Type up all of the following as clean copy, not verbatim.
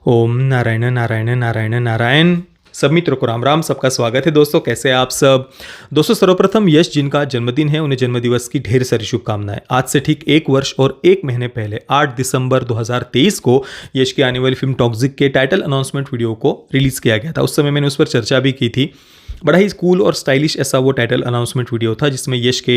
ओम नारायण नारायण नारायण नारायण। सब मित्रों को राम राम। सबका स्वागत है दोस्तों। कैसे हैं आप सब दोस्तों? सर्वप्रथम यश जिनका जन्मदिन है उन्हें जन्मदिवस की ढेर सारी शुभकामनाएं। आज से ठीक 1 वर्ष और 1 महीने पहले 8 दिसंबर 2023 को यश की आने वाली फिल्म टॉक्सिक के टाइटल अनाउंसमेंट वीडियो को रिलीज किया गया था। उस समय मैंने उस पर चर्चा भी की थी। बड़ा ही कूल और स्टाइलिश ऐसा वो टाइटल अनाउंसमेंट वीडियो था जिसमें यश के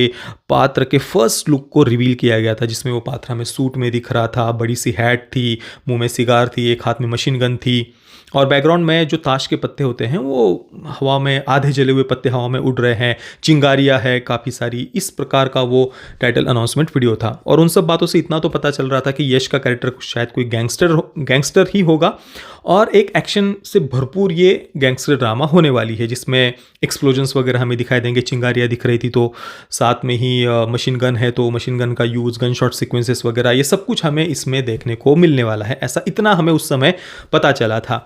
पात्र के फर्स्ट लुक को रिवील किया गया था, जिसमें वो पात्र हमें सूट में दिख रहा था। बड़ी सी हैट थी, मुंह में सिगार थी, एक हाथ में मशीन गन थी और बैकग्राउंड में जो ताश के पत्ते होते हैं वो हवा में, आधे जले हुए पत्ते हवा में उड़ रहे हैं, चिंगारियां है काफ़ी सारी। इस प्रकार का वो टाइटल अनाउंसमेंट वीडियो था। और उन सब बातों से इतना तो पता चल रहा था कि यश का कैरेक्टर शायद कोई गैंगस्टर ही होगा और एक एक्शन से भरपूर ये गैंगस्टर ड्रामा होने वाली है, जिसमें एक्सप्लोजन्स वगैरह हमें दिखाई देंगे। चिंगारियाँ दिख रही थी तो साथ में ही मशीन गन है तो मशीन गन का यूज़, गन शॉट सीक्वेंसेस वगैरह, ये सब कुछ हमें इसमें देखने को मिलने वाला है। ऐसा इतना हमें उस समय पता चला था।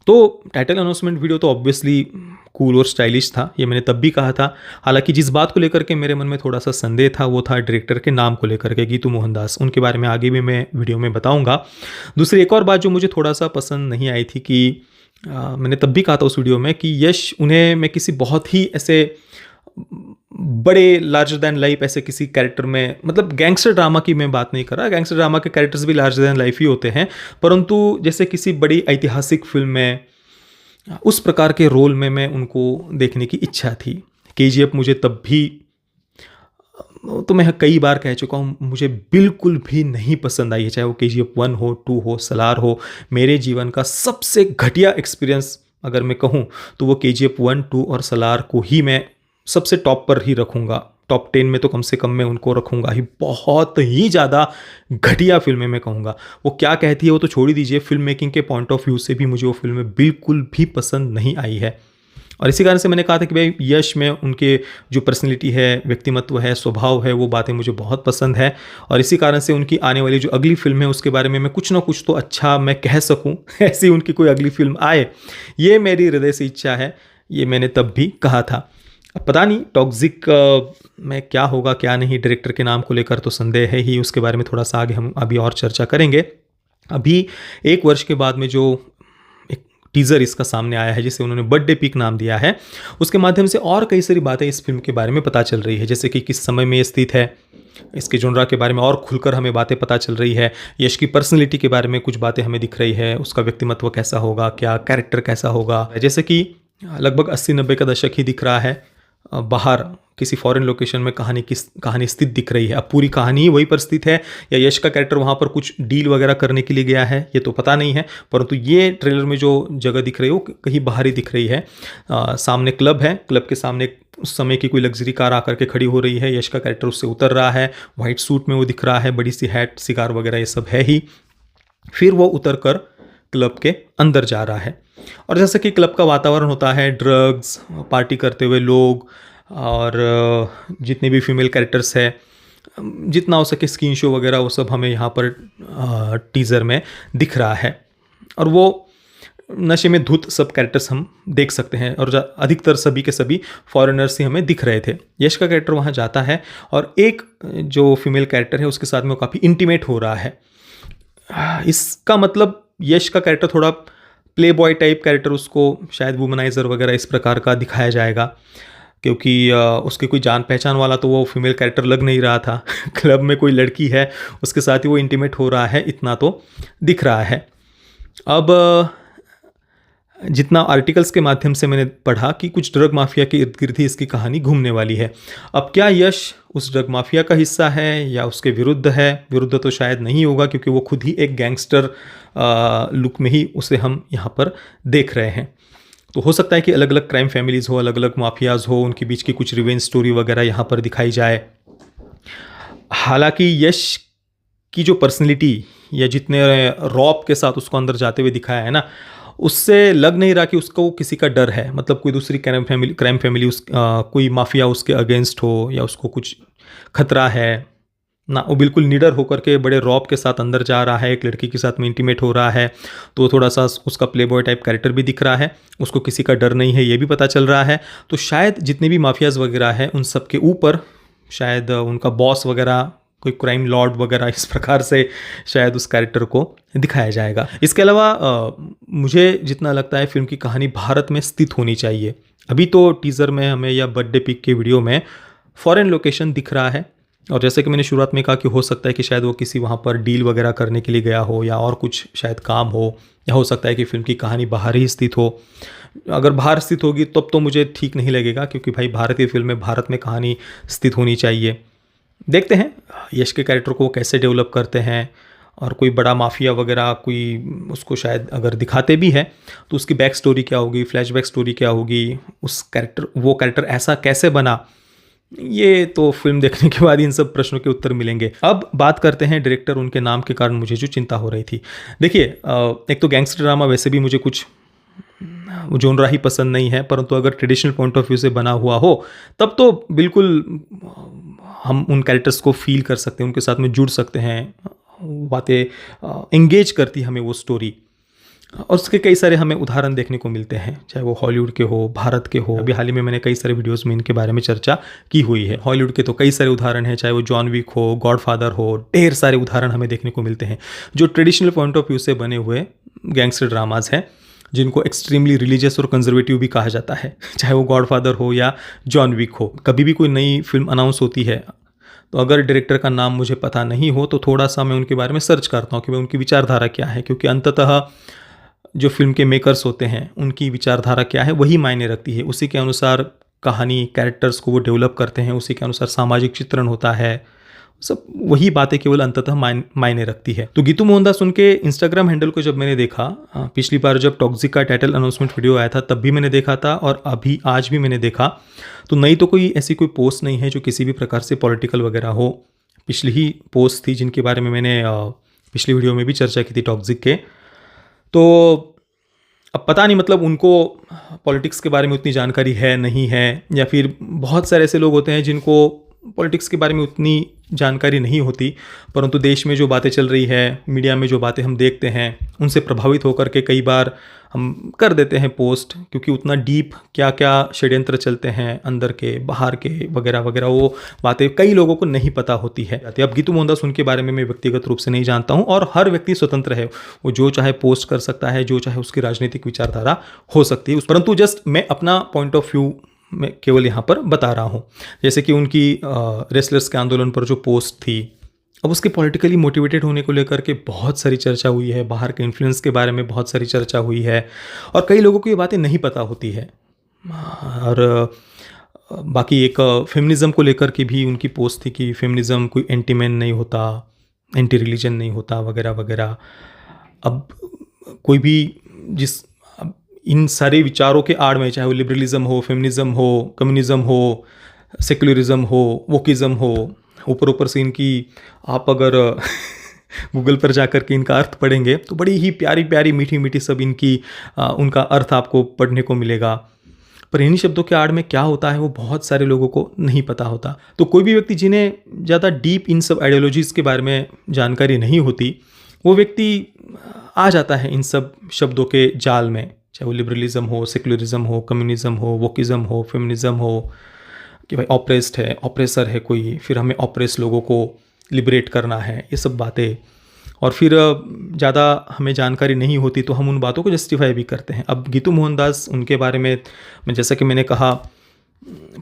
तो टाइटल अनाउंसमेंट वीडियो तो ऑब्वियसली कूल और स्टाइलिश था, ये मैंने तब भी कहा था। हालांकि जिस बात को लेकर के मेरे मन में थोड़ा सा संदेह था वो था डायरेक्टर के नाम को लेकर के, गीतू मोहनदास। उनके बारे में आगे भी मैं वीडियो में बताऊंगा। दूसरी एक और बात जो मुझे थोड़ा सा पसंद नहीं आई थी कि मैंने तब भी कहा था उस वीडियो में कि यश उन्हें मैं किसी बहुत ही ऐसे बड़े लार्जर दैन लाइफ ऐसे किसी कैरेक्टर में, मतलब गैंगस्टर ड्रामा की मैं बात नहीं कर रहा, गैंगस्टर ड्रामा के कैरेक्टर्स भी लार्जर दैन लाइफ ही होते हैं, परंतु जैसे किसी बड़ी ऐतिहासिक फिल्म में उस प्रकार के रोल में मैं उनको देखने की इच्छा थी। केजीएफ मुझे तब भी, तो मैं कई बार कह चुका हूँ, मुझे बिल्कुल भी नहीं पसंद आई है। चाहे वो केजीएफ 1 हो, 2 हो, सलार हो। मेरे जीवन का सबसे घटिया एक्सपीरियंस अगर मैं कहूँ तो वो केजीएफ 1, 2 और सलार को ही मैं सबसे टॉप पर ही रखूँगा। टॉप 10 में तो कम से कम मैं उनको रखूँगा ही। बहुत ही ज़्यादा घटिया फिल्में मैं कहूँगा। वो क्या कहती है वो तो छोड़ ही दीजिए, फिल्म मेकिंग के पॉइंट ऑफ व्यू से भी मुझे वो फिल्में बिल्कुल भी पसंद नहीं आई है। और इसी कारण से मैंने कहा था कि भाई यश में उनके जो पर्सनैलिटी है, व्यक्तिमत्व है, स्वभाव है, वो बातें मुझे बहुत पसंद है। और इसी कारण से उनकी आने वाली जो अगली फिल्म है उसके बारे में मैं कुछ ना कुछ तो अच्छा मैं कह सकूं, ऐसी उनकी कोई अगली फिल्म आए, ये मेरी हृदय से इच्छा है। ये मैंने तब भी कहा था। अब पता नहीं टॉक्सिक में क्या होगा क्या नहीं, डायरेक्टर के नाम को लेकर तो संदेह है ही। उसके बारे में थोड़ा सा आगे हम अभी और चर्चा करेंगे। अभी 1 वर्ष के बाद में जो टीज़र इसका सामने आया है, जिसे उन्होंने बर्थडे पिक नाम दिया है, उसके माध्यम से और कई सारी बातें इस फिल्म के बारे में पता चल रही है। जैसे कि किस समय में ये स्थित है, इसके जोनरा के बारे में और खुलकर हमें बातें पता चल रही है। यश की पर्सनैलिटी के बारे में कुछ बातें हमें दिख रही है। उसका व्यक्तिमत्व कैसा होगा, क्या कैरेक्टर कैसा होगा। जैसे कि लगभग 80-90 का दशक ही दिख रहा है। बाहर किसी फॉरेन लोकेशन में कहानी स्थित दिख रही है। अब पूरी कहानी वहीं पर स्थित है या यश का कैरेक्टर वहाँ पर कुछ डील वगैरह करने के लिए गया है, ये तो पता नहीं है। परंतु ये ट्रेलर में जो जगह दिख रही है वो कहीं बाहर ही दिख रही है। सामने क्लब है, क्लब के सामने उस समय की कोई लग्जरी कार आकर के खड़ी हो रही है। यश का कैरेक्टर उससे उतर रहा है, वाइट सूट में वो दिख रहा है, बड़ी सी हैट, सिगार वगैरह ये सब है ही। फिर वो उतर कर क्लब के अंदर जा रहा है और जैसे कि क्लब का वातावरण होता है, ड्रग्स, पार्टी करते हुए लोग और जितने भी फीमेल कैरेक्टर्स है, जितना हो सके स्किन शो वगैरह, वो सब हमें यहाँ पर टीज़र में दिख रहा है। और वो नशे में धुत सब कैरेक्टर्स हम देख सकते हैं और अधिकतर सभी के सभी फॉरेनर्स ही हमें दिख रहे थे। यश का कैरेक्टर वहाँ जाता है और एक जो फीमेल कैरेक्टर है उसके साथ में वो काफ़ी इंटीमेट हो रहा है। इसका मतलब यश का कैरेक्टर थोड़ा प्ले बॉय टाइप कैरेक्टर, उसको शायद वुमनाइजर वगैरह इस प्रकार का दिखाया जाएगा, क्योंकि उसके कोई जान पहचान वाला तो वो फीमेल कैरेक्टर लग नहीं रहा था। क्लब में कोई लड़की है उसके साथ ही वो इंटीमेट हो रहा है, इतना तो दिख रहा है। अब जितना आर्टिकल्स के माध्यम से मैंने पढ़ा कि कुछ ड्रग माफिया के इर्द गिर्द ही इसकी कहानी घूमने वाली है। अब क्या यश उस ड्रग माफिया का हिस्सा है या उसके विरुद्ध है? विरुद्ध तो शायद नहीं होगा, क्योंकि वो खुद ही एक गैंगस्टर लुक में ही उसे हम यहाँ पर देख रहे हैं। तो हो सकता है कि अलग अलग क्राइम फैमिलीज़ हो, अलग अलग माफियाज़ हो, उनके बीच की कुछ रिवेंज स्टोरी वगैरह यहाँ पर दिखाई जाए। हालांकि यश की जो पर्सनैलिटी या जितने रॉब के साथ उसको अंदर जाते हुए दिखाया है ना, उससे लग नहीं रहा कि उसको किसी का डर है। मतलब कोई दूसरी क्राइम फैमिली कोई माफिया उसके अगेंस्ट हो या उसको कुछ खतरा है ना। वो बिल्कुल निडर होकर के बड़े रॉब के साथ अंदर जा रहा है, एक लड़की के साथ में इंटीमेट हो रहा है, तो थोड़ा सा उसका प्ले बॉय टाइप कैरेक्टर भी दिख रहा है। उसको किसी का डर नहीं है, ये भी पता चल रहा है। तो शायद जितने भी माफियाज़ वगैरह हैं उन सब के ऊपर शायद उनका बॉस वगैरह कोई क्राइम लॉर्ड वगैरह इस प्रकार से शायद उस कैरेक्टर को दिखाया जाएगा। इसके अलावा मुझे जितना लगता है फिल्म की कहानी भारत में स्थित होनी चाहिए। अभी तो टीज़र में हमें या बर्थडे पिक के वीडियो में फॉरेन लोकेशन दिख रहा है, और जैसे कि मैंने शुरुआत में कहा कि हो सकता है कि शायद वो किसी वहाँ पर डील वगैरह करने के लिए गया हो या और कुछ शायद काम हो, या हो सकता है कि फिल्म की कहानी बाहर ही स्थित हो। अगर बाहर स्थित होगी तब तो मुझे ठीक नहीं लगेगा, क्योंकि भाई भारतीय फिल्म में भारत में कहानी स्थित होनी चाहिए। देखते हैं यश के कैरेक्टर को कैसे डेवलप करते हैं, और कोई बड़ा माफिया वगैरह कोई उसको शायद अगर दिखाते भी हैं तो उसकी बैक स्टोरी क्या होगी, फ्लैशबैक स्टोरी क्या होगी, वो कैरेक्टर ऐसा कैसे बना, ये तो फिल्म देखने के बाद इन सब प्रश्नों के उत्तर मिलेंगे। अब बात करते हैं डायरेक्टर, उनके नाम के कारण मुझे जो चिंता हो रही थी। देखिए, एक तो गैंगस्टर ड्रामा वैसे भी मुझे कुछ जोनरा ही पसंद नहीं है, परंतु अगर ट्रेडिशनल पॉइंट ऑफ व्यू से बना हुआ हो तब तो बिल्कुल हम उन कैरेक्टर्स को फील कर सकते हैं, उनके साथ में जुड़ सकते हैं, बातें एंगेज करती हमें वो स्टोरी। और उसके कई सारे हमें उदाहरण देखने को मिलते हैं, चाहे वो हॉलीवुड के हो, भारत के हो। अभी हाल ही में मैंने कई सारे वीडियोस में इनके बारे में चर्चा की हुई है। हॉलीवुड के तो कई सारे उदाहरण हैं, चाहे वो जॉन विक हो, गॉडफादर हो, ढेर सारे उदाहरण हमें देखने को मिलते हैं जो ट्रेडिशनल पॉइंट ऑफ व्यू से बने हुए गैंगस्टर ड्रामाज हैं, जिनको एक्सट्रीमली रिलीजियस और कंजर्वेटिव भी कहा जाता है, चाहे वो गॉडफादर हो या जॉन विक हो। कभी भी कोई नई फिल्म अनाउंस होती है तो अगर डायरेक्टर का नाम मुझे पता नहीं हो तो थोड़ा सा मैं उनके बारे में सर्च करता हूँ कि भाई उनकी विचारधारा क्या है, क्योंकि अंततः जो फिल्म के मेकर्स होते हैं उनकी विचारधारा क्या है वही मायने रखती है। उसी के अनुसार कहानी, कैरेक्टर्स को वो डेवलप करते हैं, उसी के अनुसार सामाजिक चित्रण होता है, सब वही बातें केवल अंततः मायने रखती है। तो गीतू मोहनदास उनके इंस्टाग्राम हैंडल को जब मैंने देखा, पिछली बार जब टॉक्सिक का टाइटल अनाउंसमेंट वीडियो आया था तब भी मैंने देखा था, और अभी आज भी मैंने देखा, तो नई तो कोई ऐसी कोई पोस्ट नहीं है जो किसी भी प्रकार से पॉलिटिकल वगैरह हो। पिछली ही पोस्ट थी जिनके बारे में मैंने पिछली वीडियो में भी चर्चा की थी टॉक्सिक के। तो अब पता नहीं, मतलब उनको पॉलिटिक्स के बारे में उतनी जानकारी है नहीं है, या फिर बहुत सारे ऐसे लोग होते हैं जिनको पॉलिटिक्स के बारे में उतनी जानकारी नहीं होती, परंतु देश में जो बातें चल रही है, मीडिया में जो बातें हम देखते हैं, उनसे प्रभावित होकर के कई बार हम कर देते हैं पोस्ट, क्योंकि उतना डीप क्या क्या षड्यंत्र चलते हैं अंदर के बाहर के वगैरह वगैरह, वो बातें कई लोगों को नहीं पता होती है। अब गीतू मोहनदास उनके बारे में मैं व्यक्तिगत रूप से नहीं जानता हूँ, और हर व्यक्ति स्वतंत्र है, वो जो चाहे पोस्ट कर सकता है, जो चाहे उसकी राजनीतिक विचारधारा हो सकती है, परंतु जस्ट मैं अपना पॉइंट ऑफ व्यू मैं केवल यहाँ पर बता रहा हूँ। जैसे कि उनकी रेसलर्स के आंदोलन पर जो पोस्ट थी, अब उसके पॉलिटिकली मोटिवेटेड होने को लेकर के बहुत सारी चर्चा हुई है, बाहर के इन्फ्लुएंस के बारे में बहुत सारी चर्चा हुई है, और कई लोगों को ये बातें नहीं पता होती है। और बाकी एक फेमिनिज़म को लेकर के भी उनकी पोस्ट थी कि फेमिनिज़म कोई एंटी मैन नहीं होता, एंटी रिलीजन नहीं होता वगैरह वगैरह। अब कोई भी इन सारे विचारों के आड़ में, चाहे वो लिबरलिज्म हो, फेमिनिज्म हो, कम्युनिज्म हो, सेक्युलरिज्म हो, वोकिज्म हो, ऊपर से इनकी आप अगर गूगल पर जाकर के इनका अर्थ पढ़ेंगे तो बड़ी ही प्यारी प्यारी मीठी मीठी सब इनकी उनका अर्थ आपको पढ़ने को मिलेगा, पर इन्हीं शब्दों के आड़ में क्या होता है वो बहुत सारे लोगों को नहीं पता होता। तो कोई भी व्यक्ति जिन्हें ज़्यादा डीप इन सब आइडियोलॉजीज़ के बारे में जानकारी नहीं होती, वो व्यक्ति आ जाता है इन सब शब्दों के जाल में, चाहे वो लिबरलिज्म हो, सेक्युलरिज्म हो, कम्युनिज्म हो, वोकिज्म हो, फेमिनिज्म हो, कि भाई ऑप्रेस्ड है, ऑप्रेसर है कोई, फिर हमें ऑप्रेस लोगों को लिबरेट करना है, ये सब बातें। और फिर ज़्यादा हमें जानकारी नहीं होती तो हम उन बातों को जस्टिफाई भी करते हैं। अब गीतू मोहनदास उनके बारे में जैसा कि मैंने कहा,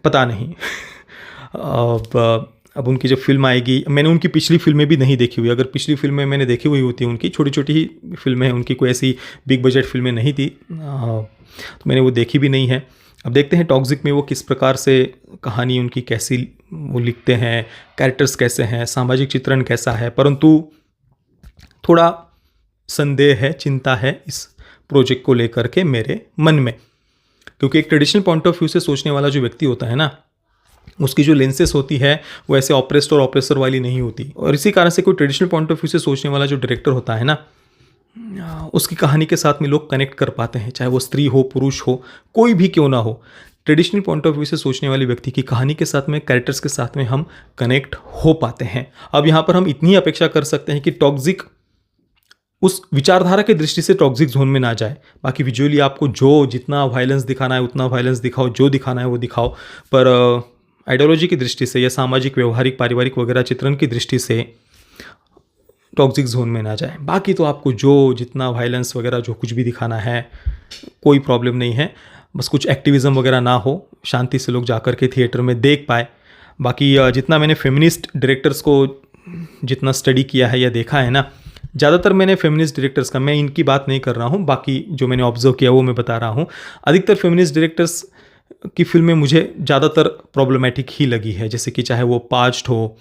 पता नहीं अब उनकी जब फिल्म आएगी, मैंने उनकी पिछली फिल्में भी नहीं देखी हुई। अगर पिछली फिल्में मैंने देखी हुई होती, उनकी छोटी छोटी ही फिल्में हैं, उनकी कोई ऐसी बिग बजट फिल्में नहीं थी, तो मैंने वो देखी भी नहीं है। अब देखते हैं टॉक्सिक में वो किस प्रकार से कहानी उनकी कैसी वो लिखते हैं, कैरेक्टर्स कैसे हैं, सामाजिक चित्रण कैसा है, परंतु थोड़ा संदेह है, चिंता है इस प्रोजेक्ट को लेकर के मेरे मन में, क्योंकि एक ट्रेडिशनल पॉइंट ऑफ व्यू से सोचने वाला जो व्यक्ति होता है ना, उसकी जो लेंसेस होती है वो ऐसे ऑपरेस्ट और ऑपरेसर वाली नहीं होती, और इसी कारण से कोई ट्रेडिशनल पॉइंट ऑफ व्यू से सोचने वाला जो डायरेक्टर होता है ना, उसकी कहानी के साथ में लोग कनेक्ट कर पाते हैं, चाहे वो स्त्री हो, पुरुष हो, कोई भी क्यों ना हो। ट्रेडिशनल पॉइंट ऑफ व्यू से सोचने वाले व्यक्ति की कहानी के साथ में, कैरेक्टर्स के साथ में हम कनेक्ट हो पाते हैं। अब यहाँ पर हम इतनी अपेक्षा कर सकते हैं कि टॉक्सिक उस विचारधारा की दृष्टि से टॉक्सिक जोन में ना जाए। बाकी विजुअली आपको जो जितना वायलेंस दिखाना है उतना वायलेंस दिखाओ, जो दिखाना है वो दिखाओ, पर आइडियोलॉजी की दृष्टि से या सामाजिक व्यवहारिक पारिवारिक वगैरह चित्रण की दृष्टि से टॉक्सिक जोन में ना जाए। बाकी तो आपको जो जितना वायलेंस वगैरह जो कुछ भी दिखाना है कोई प्रॉब्लम नहीं है, बस कुछ एक्टिविज़म वगैरह ना हो, शांति से लोग जाकर के थिएटर में देख पाए। बाकी जितना मैंने फेमिनिस्ट डायरेक्टर्स को जितना स्टडी किया है या देखा है ना, ज़्यादातर मैंने फेमिनिस्ट डायरेक्टर्स का, मैं इनकी बात नहीं कर रहा हूँ, बाकी जो मैंने ऑब्जर्व किया वो मैं बता रहा हूँ। अधिकतर फेमिनिस्ट डायरेक्टर्स की फिल्में मुझे ज़्यादातर प्रॉब्लमेटिक ही लगी है, जैसे कि चाहे वो पाज्ड हो,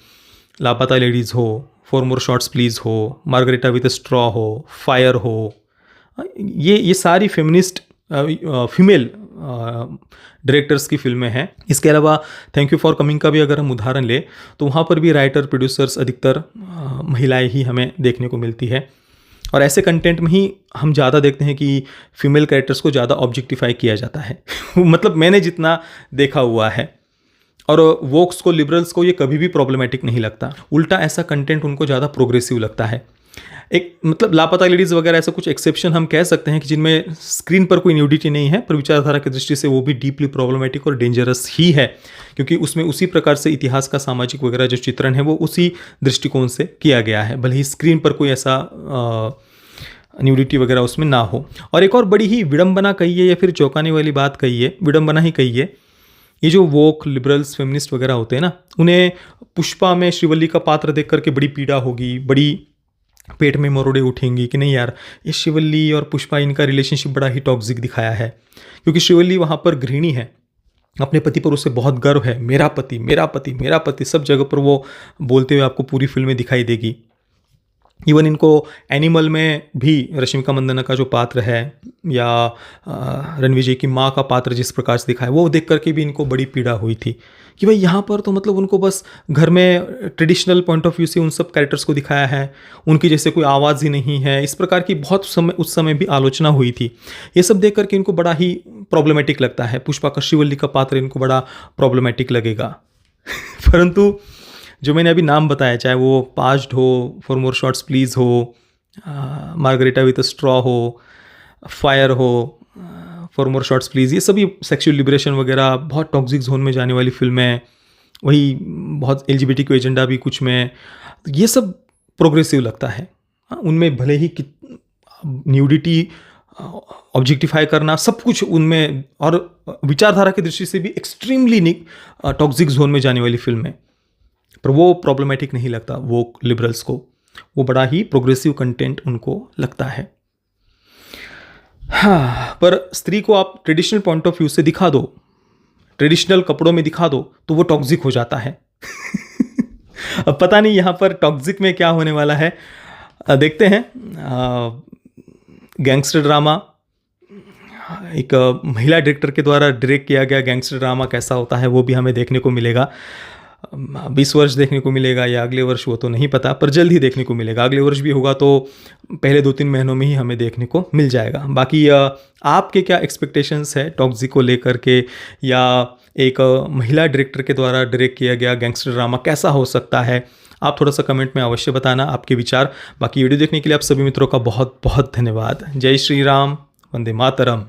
लापता लेडीज़ हो, फॉर मोर शॉट्स प्लीज़ हो, मार्गरेटा विद स्ट्रॉ हो, फायर हो, ये सारी फेमिनिस्ट फीमेल डायरेक्टर्स की फिल्में हैं। इसके अलावा थैंक यू फॉर कमिंग का भी अगर हम उदाहरण लें तो वहाँ पर भी राइटर प्रोड्यूसर्स अधिकतर महिलाएं ही हमें देखने को मिलती है, और ऐसे कंटेंट में ही हम ज़्यादा देखते हैं कि फीमेल कैरेक्टर्स को ज़्यादा ऑब्जेक्टिफाई किया जाता है मतलब मैंने जितना देखा हुआ है। और वोक्स को, लिबरल्स को ये कभी भी प्रॉब्लमेटिक नहीं लगता, उल्टा ऐसा कंटेंट उनको ज़्यादा प्रोग्रेसिव लगता है। एक मतलब लापता लेडीज़ वगैरह ऐसा कुछ एक्सेप्शन हम कह सकते हैं कि जिनमें स्क्रीन पर कोई न्यूडिटी नहीं है, पर विचारधारा की दृष्टि से वो भी डीपली प्रॉब्लमेटिक और डेंजरस ही है, क्योंकि उसमें उसी प्रकार से इतिहास का, सामाजिक वगैरह जो चित्रण है वो उसी दृष्टिकोण से किया गया है, भले ही स्क्रीन पर कोई ऐसा न्यूडिटी वगैरह उसमें ना हो। और एक और बड़ी ही विडंबना कहिए या फिर चौंकाने वाली बात कहिए, विडंबना ही कहिए, ये जो वोक, लिबरल्स, फेमिनिस्ट वगैरह होते हैं ना, उन्हें पुष्पा में श्रीवल्ली का पात्र देख करके बड़ी पीड़ा होगी, बड़ी पेट में मरोड़े उठेंगी कि नहीं यार, ये श्रीवल्ली और पुष्पा, इनका रिलेशनशिप बड़ा ही टॉक्सिक दिखाया है, क्योंकि श्रीवल्ली वहाँ पर गृहिणी है, अपने पति पर उसे बहुत गर्व है, मेरा पति मेरा पति मेरा पति, सब जगह पर वो बोलते हुए आपको पूरी फिल्म में दिखाई देगी। इवन इनको एनिमल में भी रश्मिका मंदाना का जो पात्र है या रणविजय की माँ का पात्र जिस प्रकार से दिखाया, वो देख करके भी इनको बड़ी पीड़ा हुई थी कि भाई यहाँ पर तो मतलब उनको बस घर में ट्रेडिशनल पॉइंट ऑफ व्यू से उन सब कैरेक्टर्स को दिखाया है, उनकी जैसे कोई आवाज़ ही नहीं है, इस प्रकार की बहुत उस समय भी आलोचना हुई थी। ये सब देख करके इनको बड़ा ही प्रॉब्लमेटिक लगता है, पुष्पा का श्रीवल्ली का पात्र इनको बड़ा प्रॉब्लमेटिक लगेगा परंतु जो मैंने अभी नाम बताया, चाहे वो पाज्ड हो, फॉर मोर शॉट्स प्लीज़ हो, मार्गरेटा विद स्ट्रॉ हो, फायर हो, फॉर मोर शॉट्स प्लीज़, ये सभी सेक्सुअल लिबरेशन वगैरह बहुत टॉक्सिक जोन में जाने वाली फिल्में, वही बहुत LGBTQ एजेंडा भी कुछ में, ये सब प्रोग्रेसिव लगता है। उनमें भले ही न्यूडिटी, ऑब्जेक्टिफाई करना, सब कुछ उनमें, और विचारधारा की दृष्टि से भी एक्सट्रीमली टॉक्सिक जोन में जाने वाली फिल्में, पर वो प्रॉब्लमेटिक नहीं लगता वो लिबरल्स को, वो बड़ा ही प्रोग्रेसिव कंटेंट उनको लगता है। हाँ, पर स्त्री को आप ट्रेडिशनल पॉइंट ऑफ व्यू से दिखा दो, ट्रेडिशनल कपड़ों में दिखा दो, तो वो टॉक्सिक हो जाता है अब पता नहीं यहाँ पर टॉक्सिक में क्या होने वाला है, देखते हैं। गैंगस्टर ड्रामा, एक महिला डायरेक्टर के द्वारा डायरेक्ट किया गया गैंगस्टर ड्रामा कैसा होता है वो भी हमें देखने को मिलेगा। 20 वर्ष देखने को मिलेगा या अगले वर्ष, वो तो नहीं पता, पर जल्द ही देखने को मिलेगा। अगले वर्ष भी होगा तो पहले 2-3 महीनों में ही हमें देखने को मिल जाएगा। बाकी आपके क्या एक्सपेक्टेशंस है टॉक्सिक को लेकर के, या एक महिला डायरेक्टर के द्वारा डायरेक्ट किया गया गैंगस्टर ड्रामा कैसा हो सकता है, आप थोड़ा सा कमेंट में अवश्य बताना आपके विचार। बाकी वीडियो देखने के लिए आप सभी मित्रों का बहुत बहुत धन्यवाद। जय श्री राम, वंदे मातरम।